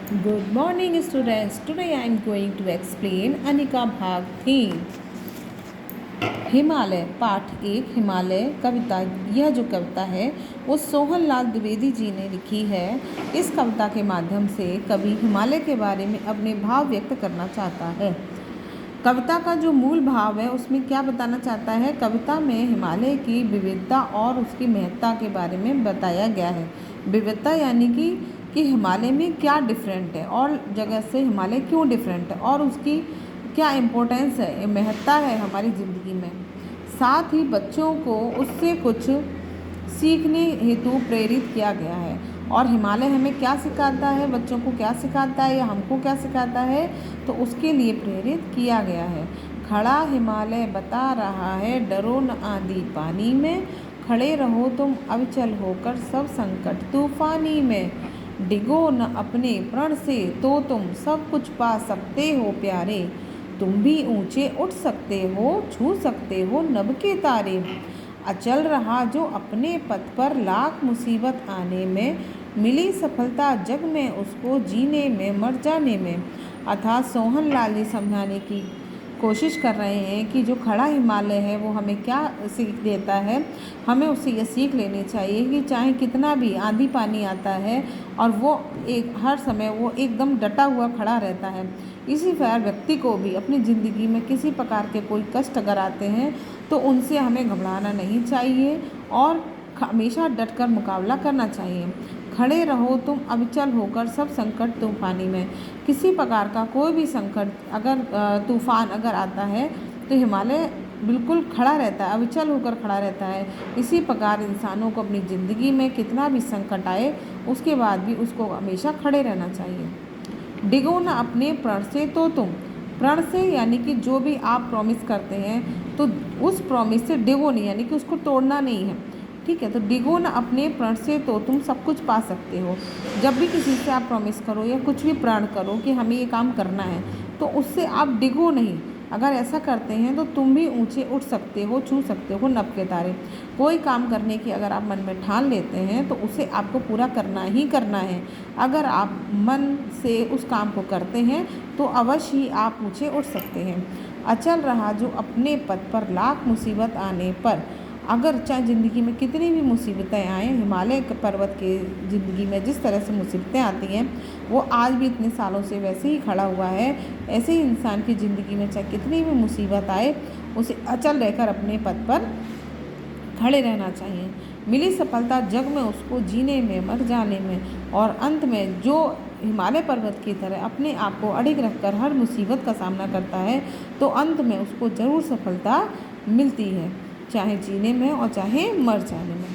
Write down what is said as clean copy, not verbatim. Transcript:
Good morning, students. Today I am going to explain Anika Bhag theme. Himalaya पाठ एक हिमालय कविता। यह जो कविता है वो सोहन लाल द्विवेदी जी ने लिखी है। इस कविता के माध्यम से कवि हिमालय के बारे में अपने भाव व्यक्त करना चाहता है। कविता का जो मूल भाव है उसमें क्या बताना चाहता है, कविता में हिमालय की विविधता और उसकी महत्ता के बारे में बताया गया है। विविधता यानी कि हिमालय में क्या डिफरेंट है और जगह से हिमालय क्यों डिफरेंट है और उसकी क्या इम्पोर्टेंस है, महत्ता है हमारी ज़िंदगी में। साथ ही बच्चों को उससे कुछ सीखने हेतु प्रेरित किया गया है। और हिमालय हमें क्या सिखाता है, बच्चों को क्या सिखाता है या हमको क्या सिखाता है, तो उसके लिए प्रेरित किया गया है। खड़ा हिमालय बता रहा है, डरो न आंधी पानी में, खड़े रहो तुम अविचल होकर सब संकट तूफानी में, डिगो न अपने प्रण से तो तुम सब कुछ पा सकते हो प्यारे, तुम भी ऊंचे उठ सकते हो, छू सकते हो नभ के तारे। अचल रहा जो अपने पथ पर लाख मुसीबत आने में, मिली सफलता जग में उसको जीने में मर जाने में। अर्थात सोहन लाल जी समझाने की कोशिश कर रहे हैं कि जो खड़ा हिमालय है वो हमें क्या सीख देता है। हमें उससे यह सीख लेनी चाहिए कि चाहे कितना भी आंधी पानी आता है और वो हर समय वो एकदम डटा हुआ खड़ा रहता है। इसी प्रकार व्यक्ति को भी अपनी ज़िंदगी में किसी प्रकार के कोई कष्ट अगर आते हैं तो उनसे हमें घबराना नहीं चाहिए और हमेशा डटकर मुकाबला करना चाहिए। खड़े रहो तुम अविचल होकर सब संकट तूफानी में। किसी प्रकार का कोई भी संकट अगर तूफान अगर आता है तो हिमालय बिल्कुल खड़ा रहता है, अविचल होकर खड़ा रहता है। इसी प्रकार इंसानों को अपनी ज़िंदगी में कितना भी संकट आए उसके बाद भी उसको हमेशा खड़े रहना चाहिए। डिगो न अपने प्रण से तो तुम, प्रण से यानी कि जो भी आप प्रॉमिस करते हैं तो उस प्रॉमिस से डिगो नहीं यानी कि उसको तोड़ना नहीं है। ठीक है, तो डिगो न अपने प्रण से तो तुम सब कुछ पा सकते हो। जब भी किसी से आप प्रॉमिस करो या कुछ भी प्रण करो कि हमें ये काम करना है तो उससे आप डिगो नहीं, अगर ऐसा करते हैं तो तुम भी ऊंचे उठ सकते हो, छू सकते हो नभ के तारे। कोई काम करने की अगर आप मन में ठान लेते हैं तो उसे आपको पूरा करना ही करना है। अगर आप मन से उस काम को करते हैं तो अवश्य ही आप ऊंचे उठ सकते हैं। अचल रहा जो अपने पथ पर लाख मुसीबत आने पर, अगर चाहे ज़िंदगी में कितनी भी मुसीबतें आएँ, हिमालय के पर्वत के ज़िंदगी में जिस तरह से मुसीबतें आती हैं वो आज भी इतने सालों से वैसे ही खड़ा हुआ है। ऐसे ही इंसान की ज़िंदगी में चाहे कितनी भी मुसीबत आए उसे अचल रहकर अपने पथ पर खड़े रहना चाहिए। मिली सफलता जग में उसको जीने में मर जाने में, और अंत में जो हिमालय पर्वत की तरह अपने आप को अडिग रखकर हर मुसीबत का सामना करता है तो अंत में उसको ज़रूर सफलता मिलती है, चाहे जीने में और चाहे मर जाने में।